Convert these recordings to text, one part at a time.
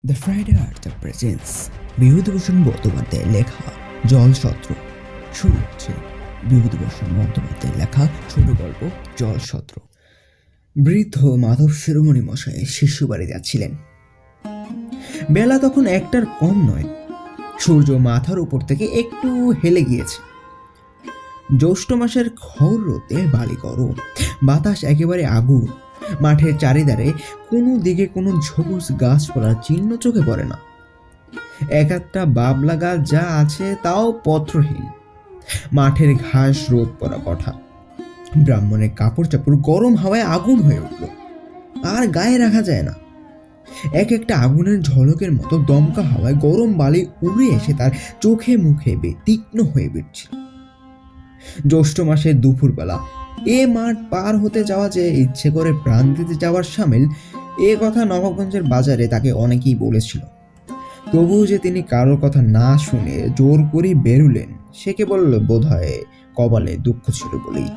The Friday earth presence Bibhutibhushan বন্দ্যোপাধ্যায়ের লেখা জলছত্র। শুরু হচ্ছে বিভূতিভূষণ বন্দ্যোপাধ্যায়ের লেখা ছোট গল্প জলছত্র। বৃদ্ধ মাধব শিরোমণি মশাই শিষ্য বাড়ি যাচ্ছিলেন। বেলা তখন একটার কম নয়। সূর্য মাথার উপর থেকে একটু হেলে গিয়েছে। জ্যৈষ্ঠ মাসের খর রোদে বালি গরম, বাতাস একেবারে আগুন। মাঠের চারিধারে কোনো দিকে কোনো সবুজ গাছপালার চিহ্ন চোখে পড়ে না। এক একটা বাবলা গাছ যা আছে তাও পত্রহীন। মাঠের ঘাস রোদ পড়া কঠা। ব্রাহ্মণের কাপড় চাপড় গরম হাওয়ায় আগুন হয়ে উঠল, আর গায়ে রাখা যায় না। এক একটা আগুনের ঝলকের মতো দমকা হাওয়ায় গরম বালি উড়ে এসে তার চোখে মুখে তীক্ষ্ণ হয়ে বিটছিল। জ্যৈষ্ঠ মাসের দুপুরবেলা এ মাঠ পার হতে যাওয়া যে ইচ্ছে করে প্রাণ দিতে যাওয়ার সামিল, এ কথা নবাবগঞ্জের বাজারে তাকে অনেকেই বলেছিল। তবুও যে তিনি কারোর কথা না শুনে জোর করে বেরুলেন, সে কেবল বোধ হয় কপালে দুঃখ ছিল বলেই।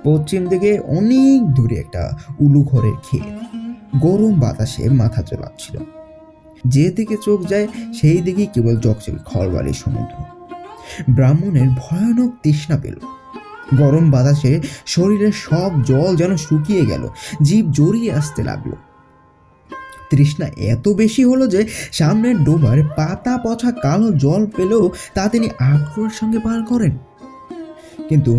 পশ্চিম দিকে অনেক দূরে একটা উলু ঘরের ক্ষেত গরম বাতাসে মাথা চলাচ্ছিল। যেদিকে চোখ যায় সেই দিকে কেবল চকচকে খড়বাড়ির সমুদ্র। ব্রাহ্মণের ভয়ানক তৃষ্ণা পেল। গরম বাতাসে শরীরের সব জল যেন শুকিয়ে গেল, জীব জড়িয়ে আসতে লাগলো। তৃষ্ণা এত বেশি হলো যে সামনের ডোবার পাতা পচা কালো জল পেলেও তা তিনি আগ্রহের সঙ্গে পার করেন। কিন্তু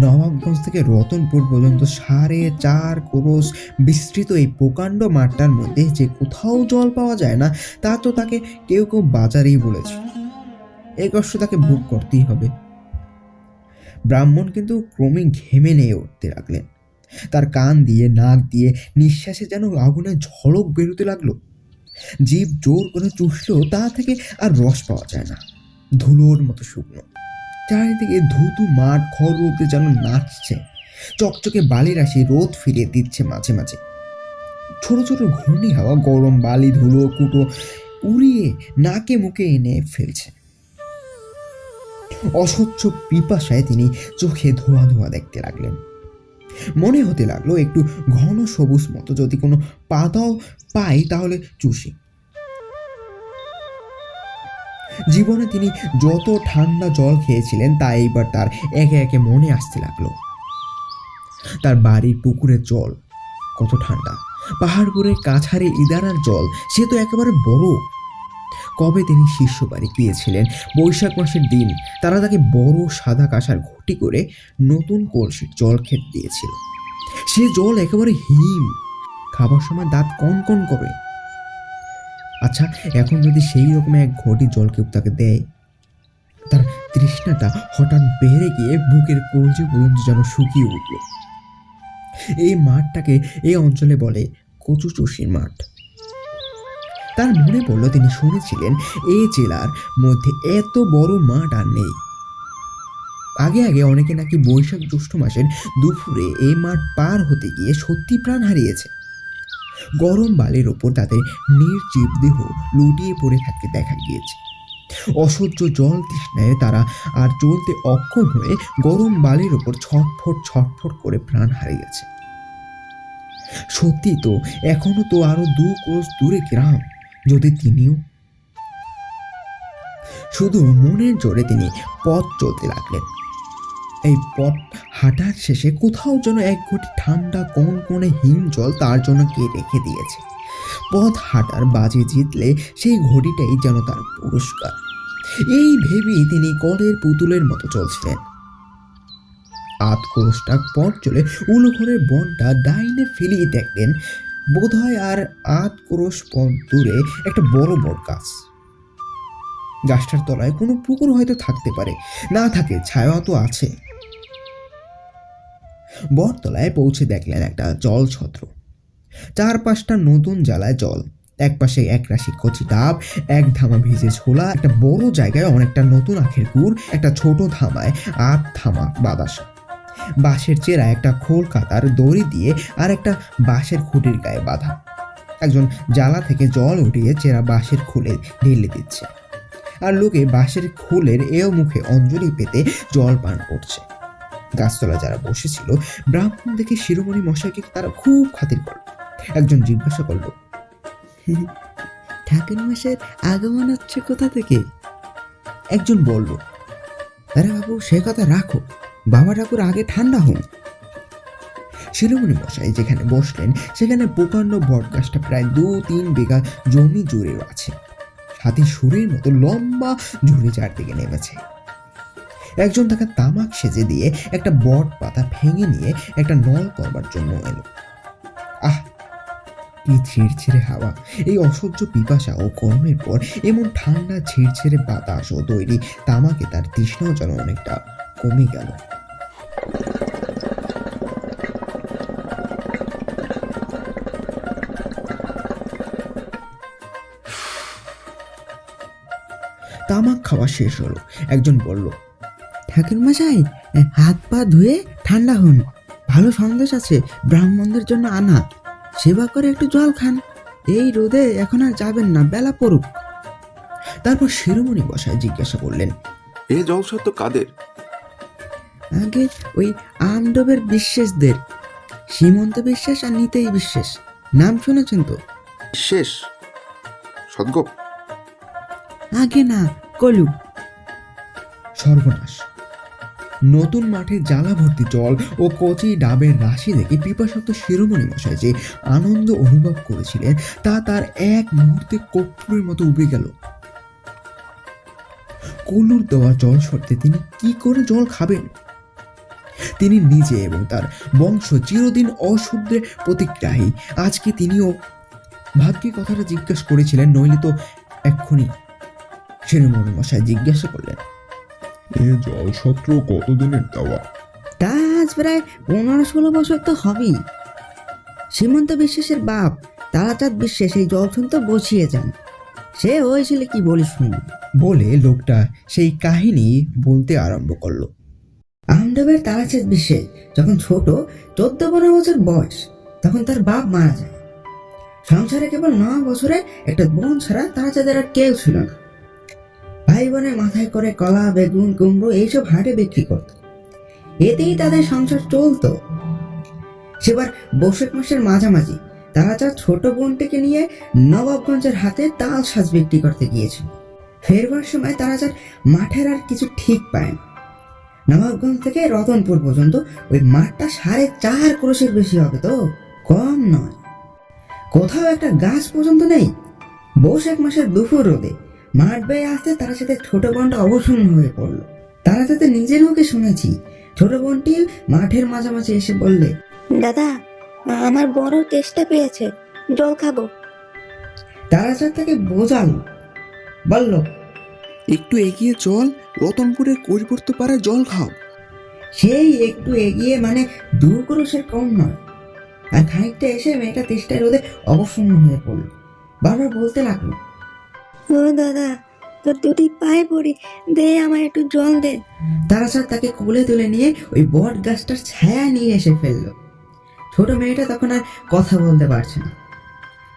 নবাবগঞ্জ থেকে রতনপুর পর্যন্ত 4.5 ক্রোশ বিস্তৃত এই প্রকাণ্ড মাঠটার মধ্যে যে কোথাও জল পাওয়া যায় না, তা তো তাকে কেউ কেউ বাজারেই বলেছে। এই কষ্ট তাকে ভোগ করতেই হবে। ব্রাহ্মণ কিন্তু ক্রমে ঘেমে নিয়ে উঠতে লাগলেন। তার কান দিয়ে নাক দিয়ে নিঃশ্বাসে যেন আগুনের ঝলক বেরোতে লাগলো। জীব জোর করে চুষলেও তা থেকে আর রস পাওয়া যায় না, ধুলোর মতো শুকনো। চারিদিকে ধুতু মাঠ খড় রোদে যেন নাচছে। চকচকে বালি রাশি রোদ ফিরিয়ে দিচ্ছে মাঝে মাঝে। ছোট ছোট ঘূর্ণি হাওয়া গরম বালি ধুলো কুটো উড়িয়ে নাকে মুখে এনে ফেলছে। অসহ্য পিপাসায় তিনি চোখে ধোঁয়া ধোঁয়া দেখতে লাগলেন। মনে হতে লাগলো একটু ঘন সবুজ মতো যদি কোনো পাতাও পাই তাহলে চুষি। জীবনে তিনি যত ঠান্ডা জল খেয়েছিলেন তা এইবার তার একে একে মনে আসতে লাগলো। তার বাড়ির পুকুরের জল কত ঠান্ডা, পাহাড়পুরের কাছারি ইদারার জল সে তো একেবারে বড়। কবে তিনি শিষ্য বাড়ি গিয়েছিলেন, বৈশাখ মাসের দিন তারা তাকে বড় সাদা কাঁসার ঘটি করে নতুন কলসির জল খেতে দিয়েছিল। সে জল একেবারে হিম, খাবার সময় দাঁত কন কন করে। আচ্ছা, এখন যদি সেই রকম এক ঘটি জল কেউ তাকে দেয়, তার তৃষ্ণাটা হঠাৎ বেড়ে গিয়ে বুকের কলজি পর্যন্ত যেন শুকিয়ে উঠল। এই মাঠটাকে এই অঞ্চলে বলে কচুচষির মাঠ। তার মনে পড়ল তিনি শুনেছিলেন এই জেলার মধ্যে এত বড় মাঠ আর নেই। আগে আগে অনেকে নাকি বৈশাখ জ্যৈষ্ঠ মাসের দুপুরে এই মাঠ পার হতে গিয়ে সত্যি প্রাণ হারিয়েছে। গরম বালির ওপর তাদের নির্জীব দেহ লুটিয়ে পড়ে থাকতে দেখা গিয়েছে। অসহ্য জল তৃষ্ণায় তারা আর চলতে অক্ষম হয়ে গরম বালির ওপর ছটফট ছটফট করে প্রাণ হারিয়েছে। সত্যি তো এখনো তো আরো 2 ক্রোশ দূরে গ্রাম, যদি তিনিও। শুধু মনের জোরে তিনি পথ চলতে লাগলেন। এই পথ হাঁটার শেষে কোথাও যেন এক ঘটি ঠান্ডা কনকনে হিম জল তার জন্য কে রেখে দিয়েছে। পথ হাঁটার বাজি জিতলে সেই ঘটিটাই যেন তার পুরস্কার। এই ভেবেই তিনি কলের পুতুলের মতো চলছিলেন। 8 ক্রোশটা পথ চলে উলুঘরের বনটা ডাইনে ফেলিয়ে দেখলেন বোধহয় আর 8 ক্রোশ পথ দূরে একটা বড় বট গাছ। গাছটার তলায় কোনো পুকুর হয়তো থাকতে পারে, না থাকে ছায়া তো আছে। বটতলায় পৌঁছে দেখলেন একটা জলছত্র। 4-5টা নতুন জ্বালায় জল, এক পাশে এক রাশি কচি ডাব, এক ধামা ভিজে ছোলা, একটা বড় জায়গায় অনেকটা নতুন আখের গুড়, একটা ছোট ধামায় 8 ধামা বাতাসা। বাঁশের চেরা একটা খোল কাতার দড়ি দিয়ে আর একটা বাঁশের খুঁটির গায়ে বাঁধা। একজন জ্বালা থেকে জল উঠিয়ে চেরা বাঁশের খোলে ঢেলে দিচ্ছে, আর লোকে বাঁশের খোলের এও মুখে অঞ্জলি পেতে জল পান করছে। গাছতলা যারা বসেছিল ব্রাহ্মণ দেখে শিরোমণি মশাইকে তারা খুব খাতির করল। একজন জিজ্ঞাসা করল, ঠাকুর মশাইয়ের আগমন হচ্ছে কোথা থেকে? একজন বলল, আরে বাবু সে কথা রাখো, বাবা ঠাকুর আগে ঠান্ডা হন। শিরোমণি মশাই যেখানে বসলেন সেখানে প্রকাণ্ড বটগাছটা প্রায় 2-3 বিঘা জমি জুড়েও আছে, সাথে সুরের মতো লম্বা ঝুড়ি চারদিকে নেমেছে। একজন তাকে তামাক সেজে দিয়ে একটা বট পাতা ভেঙে নিয়ে একটা নল করবার জন্য এলো। আহ, কি ছিঁড়ছিঁড়ে হাওয়া! এই অসহ্য পিপাসা ও গরমের পর এমন ঠান্ডা ছিঁড়ছিঁড়ে বাতাস ও তৈরি তামাকে তার তৃষ্ণাও যেন অনেকটা কমে গেল। তামাক খাওয়া শেষ হলো। একজন বলল, ঠাকুর মশাই হাত পা ধুয়ে ঠান্ডা হন, ভালো সন্দেশ আছে ব্রাহ্মণদের জন্য আনা, সেবা করে একটু জল খান, এই রোদে এখন আর যাবেন না, বেলা পড়ুক। তারপর শিরোমণি মশাই জিজ্ঞাসা করলেন, এ জলসত্ত্ব কাদের? আগে ওই আমডবের বিশ্বাসদের, সীমন্ত বিশ্বাস আর নিতেই বিশ্বাস, নাম শুনেছেন তো? শেষ সদ্গোপ? আগে না, কলু। সর্বনাশ! নতুন মাঠে জ্বালা ভর্তি জল ও কচি ডাবের রাশি দেখে পিপাসার্ত শিরোমণি মশাই যে আনন্দ অনুভব করেছিলেন তা তার এক মুহূর্তে কর্পূরের মতো উবে গেল। কলুর দেওয়া জল সত্ত্বে তিনি কি করে জল খাবেন? তিনি নিজে এবং তার বংশ চিরদিন অশুদ্ধের প্রতিগ্রাহী। আজকে তিনিও ভাগ্যে কথাটা জিজ্ঞাসা করেছিলেন, নইলে তো এক্ষুনি। শিরোমণি মশাই জিজ্ঞাসা করলেন, এ জলসত্র কতদিনের দেওয়া? তা আজ প্রায় 15-16 বছর তো হবেই। সীমন্ত বিশ্বাসের বাপ তারাচাঁদ বিশ্বাস এই জলছন্ত বসিয়ে যান, সে হয়েছিল কি বলি শুন। বলে লোকটা সেই কাহিনী বলতে আরম্ভ করলো। আমডাবের তারাচাঁদ বিশ্বাস যখন ছোট, 14-15 বছর বয়স, তখন তার বাপ মারা যায়। সংসারে কেবল 9 বছরের একটা বোন ছাড়া তারাচাঁদের আর কেউ ছিল না। ভাই বোনের মাথায় করে কলা, বেগুন, কুমড়ো এইসব হাটে বিক্রি করত, এতেই তাদের সংসার চলতো। সেবার বৈশাখ মাসের মাঝামাঝি তারাচাঁদ ছোট বোনটিকে নিয়ে নবাবগঞ্জের হাতে তাল সাজ বিক্রি করতে গিয়েছিল। ফেরবার সময় তারাচাঁদ মাঠের আর কিছু ঠিক পায় না। নবাবগঞ্জ থেকে রতনপুর পর্যন্ত ওই মাঠটা 4.5 ক্রোশের বেশি হবে, তো কম নয়। কোথাও একটা গাছ পর্যন্ত নেই। বৈশাখ মাসের দুপুর রোদে মাঠ বেয়ে আসতে তারাচাঁদের ছোট বোনটা অবসন্ন হয়ে পড়লো। তারাচাঁদের নিজের মুখে শুনেছি, ছোট বোনটি মাঠের মাঝামাঝি এসে বললে, দাদা আমার বড় তেষ্টা পেয়েছে, জল খাবো। তারাচাঁদ তাকে বোঝালো, বলল, একটু এগিয়ে চল, রতনপুরের কোচবর্ত পাড়ায় জল খাও। সেই একটু এগিয়ে মানে 2 ক্রোশের কম নয়। আর খানিকটা এসে মেয়েটা তেষ্টায় রোদে অবসন্ন হয়ে পড়ল। বারবার বলতে লাগলো, ও দাদা, তোর দুটি পায়ে পড়ি, দে আমায় একটু জল দে। তারাচাঁদ তাকে কোলে তুলে নিয়ে ওই বট গাছটার ছায়া নিয়ে এসে ফেললো। ছোট মেয়েটা তখন আর কথা বলতে পারছে না।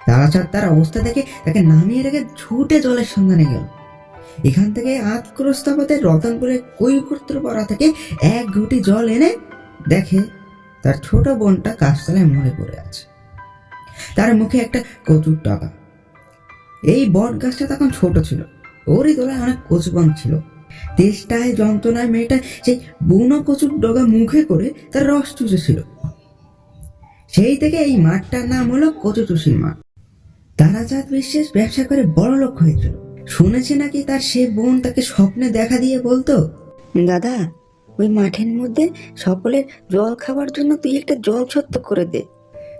তারাচাঁদ তার অবস্থা দেখে তাকে নামিয়ে রেখে ছুটে জলের সন্ধানে গেল। এখান থেকে 8 ক্রোশ তফাতে রতনপুরের কৈফর্ত্র পাড়া থেকে 1 ঘটি জল এনে দেখে তার ছোট বোনটা গাছতলায় মরে পড়ে আছে, তার মুখে একটা কচুর টাকা। এই বট গাছটা তখন ছোট ছিল, ওরই তলায় অনেক কচুবন ছিল। তেষ্টায় যন্ত্রণায় মেয়েটা সেই বুনো কচুর ডগা মুখে করে তার রস চুষেছিল। সেই থেকে এই মাঠটার নাম হলো কচুচুষির মাঠ। তারাচাঁদ বিশ্বাস ব্যবসা করে বড় লোক হয়েছিল। শুনেছে নাকি তার সে বোন তাকে স্বপ্নে দেখা দিয়ে বলতো, দাদা ওই মাঠের মধ্যে সকলের জল খাবার জন্য তুই একটা জল ছত্র করে দে।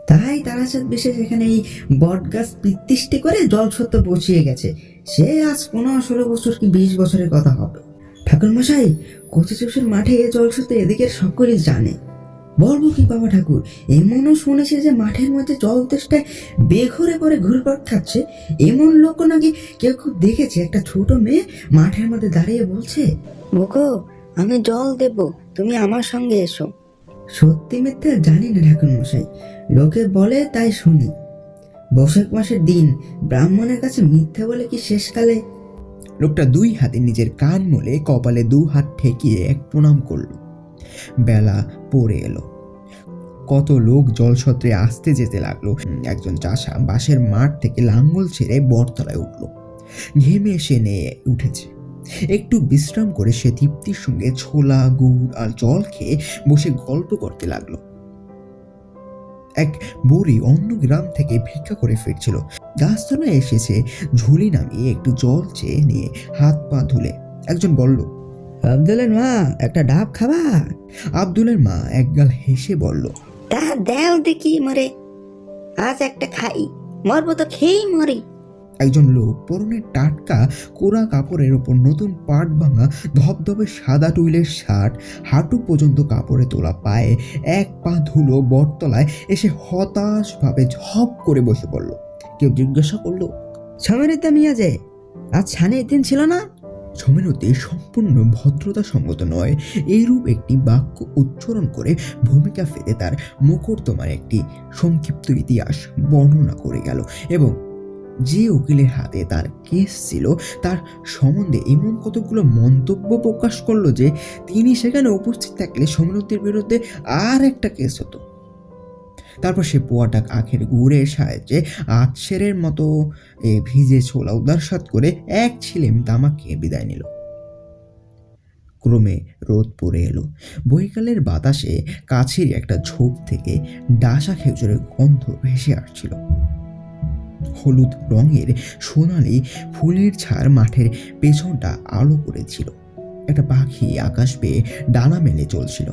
তাই তারাচাঁদ বিশ্বাস এখানে এই বট গাছ পিত্তিষ্টি করে জল সত্য বসিয়ে গেছে। সে আজ 15-16 বছর কি 20 বছরের কথা হবে। ঠাকুর মশাই, কচুচুষির মাঠে এ জল সত্য এদিকের সকলেই জানে। বলবো কি বাবা ঠাকুর, এমনও শুনেছে যে মাঠের মধ্যে জল তেষ্টায় বেঘরে করে ঘুরপাক খাচ্ছে। এমন লোকও নাকি কেউ কেউ দেখেছে। একটা ছোট মেয়ে মাঠের মধ্যে দাঁড়িয়ে বলছে, মুখো আমি জল দেব, তুমি আমার সঙ্গে এসো। সত্যি মিথ্যা জানি না ঠাকুর মশাই, লোকে বলে তাই শুনি। বৈশাখ মাসের দিন ব্রাহ্মণের কাছে মিথ্যা বলে কি শেষকালে। লোকটা 2 হাতে নিজের কান মলে কপালে 2 হাত ঠেকিয়ে এক প্রণাম করল। বেলা পড়ে এলো। কত লোক জলছত্রে আসতে যেতে লাগলো। একজন চাষা বাঁশের মাঠ থেকে লাঙ্গল ছেড়ে বটতলায় উঠল। ঘেমে সে নিয়ে উঠেছে। একটু বিশ্রাম করে সে তৃপ্তির সঙ্গে ছোলা, গুড় আর জল খেয়ে বসে গল্প করতে লাগলো। এক বুড়ি অন্য গ্রাম থেকে ভিক্ষা করে ফিরছিল। গাছতলায় এসেছে, ঝুলি নামিয়ে একটু জল চেয়ে নিয়ে হাত পা ধুলে একজন বলল, আব্দুলের মা একটা ডাব খাবা? আব্দুলের মা একগাল হেসে বলল, তা দেও দেখি মরে, আজ একটা খাই, মরবো তো খেয়েই মরি। একজন লোক পরনের টাটকা কোরা কাপড়ের ওপর নতুন পাট ভাঙা ধবধবে সাদা টুইলের শার্ট, হাঁটু পর্যন্ত কাপড়ে তোলা পায়ে এক পা ধুলো বটতলায় এসে হতাশভাবে ঝপ করে বসে পড়ল। কেউ জিজ্ঞাসা করলো, সমীরতা মিয়া যে আজ ছানের দিন ছিল না? সমীরতে সম্পূর্ণ ভদ্রতা সঙ্গত নয় এইরূপ একটি বাক্য উচ্চারণ করে ভূমিকা ফেলে তার মোকদ্দমার একটি সংক্ষিপ্ত ইতিহাস বর্ণনা করে গেল এবং যে উকিলের হাতে তার কেস ছিল তার সম্বন্ধে এমন কতগুলো মন্তব্য প্রকাশ করলো যে তিনি সেখানে উপস্থিত থাকলে সমীরতির বিরুদ্ধে আর একটা কেস হতো। তারপর সে পোয়াটা আখের গুড়ের সাহায্যে আতসেরের মতো ভিজে ছোলা উদারসাত করে এক ছিলেম তামাক খেয়ে বিদায় নিল। ক্রমে রোদ পড়ে এলো। বৈকালের বাতাসে কাছের একটা ঝোপ থেকে ডাসা খেজুরের গন্ধ ভেসে আসছিল। হলুদ রঙের সোনালি ফুলের ছাড় মাঠের পেছনটা আলো করেছিল। একটা পাখি আকাশ পেয়ে ডানা মেলে চলছিল।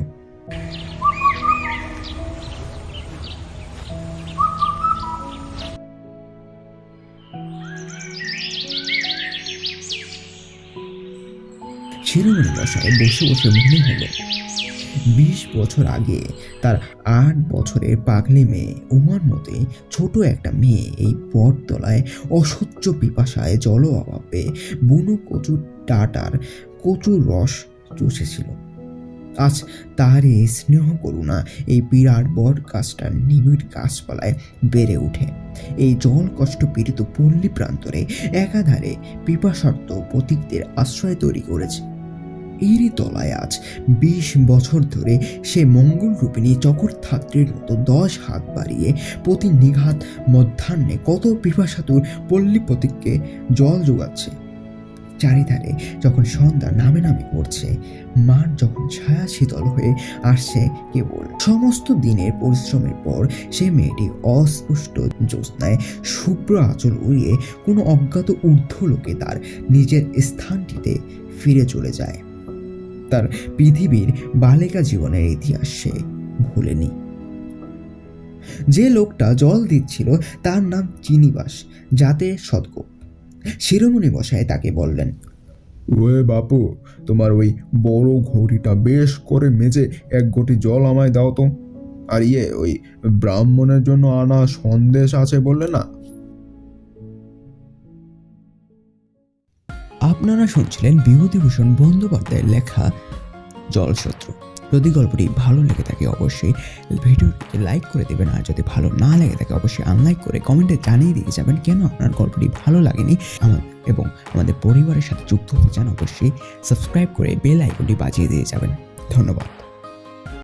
শিরোমণি মশাই বসে বসে মনে হলো 20 বছর আগে তার 8 বছরের পাগলি মেয়ে উমার মতে ছোট একটা মেয়ে এই বটতলায় অসহ্য পিপাসায় জল অভাবে বুনো কচুর ডাটার কচুর রস চুষেছিল। আজ তার এই স্নেহ করুণা এই বিরাট বট গাছটার নিবিড় গাছপালায় বেড়ে ওঠে। এই জল কষ্ট পীড়িত পল্লী প্রান্তরে একাধারে পিপাসার্ত পথিকদের আশ্রয় তৈরি করেছে। এরই তলায় আজ 20 বছর ধরে সে মঙ্গলরূপিণী চকরধাত্রীর মতো 10 হাত বাড়িয়ে প্রতি নিঘাত মধ্যাহ্নে কত পিপাসাতুর পল্লীপতিককে জল যোগাচ্ছে। চারিধারে যখন সন্ধ্যা নামে নামে পড়ছে, মাঠ যখন ছায়া শীতল হয়ে আসছে, কেবল সমস্ত দিনের পরিশ্রমের পর সে মেয়েটি অস্পষ্ট জ্যোৎস্নায় শুভ্র আঁচল উড়িয়ে কোনো অজ্ঞাত ঊর্ধ্বলোকে তার নিজের স্থানটিতে ফিরে চলে যায়। তার পৃথিবীর বালিকা জীবনের ইতিহাস সে ভুলেনি। যে লোকটা জল দিচ্ছিল তার নাম চিনিবাস, জাতে সদগোপ। শিরোমণি মশাই তাকে বললেন, ওয়ে বাপু, তোমার ওই বড় ঘড়িটা বেশ করে মেজে এক ঘটি জল আমায় দাও তো। আর ওই ব্রাহ্মণের জন্য আনা সন্দেশ আছে বললে না? আপনারা শুনছিলেন বিভূতিভূষণ বন্দ্যোপাধ্যায়ের লেখা জলশত্রু। যদি গল্পটি ভালো লেগে থাকে অবশ্যই ভিডিওটিকে লাইক করে দেবেন, আর যদি ভালো না লেগে থাকে অবশ্যই আনলাইক করে কমেন্টে জানিয়ে দিয়ে যাবেন কেন আপনার গল্পটি ভালো লাগেনি। এবং আমাদের পরিবারের সাথে যুক্ত হতে চান অবশ্যই সাবস্ক্রাইব করে বেল আইকনটি বাজিয়ে দিয়ে যাবেন। ধন্যবাদ।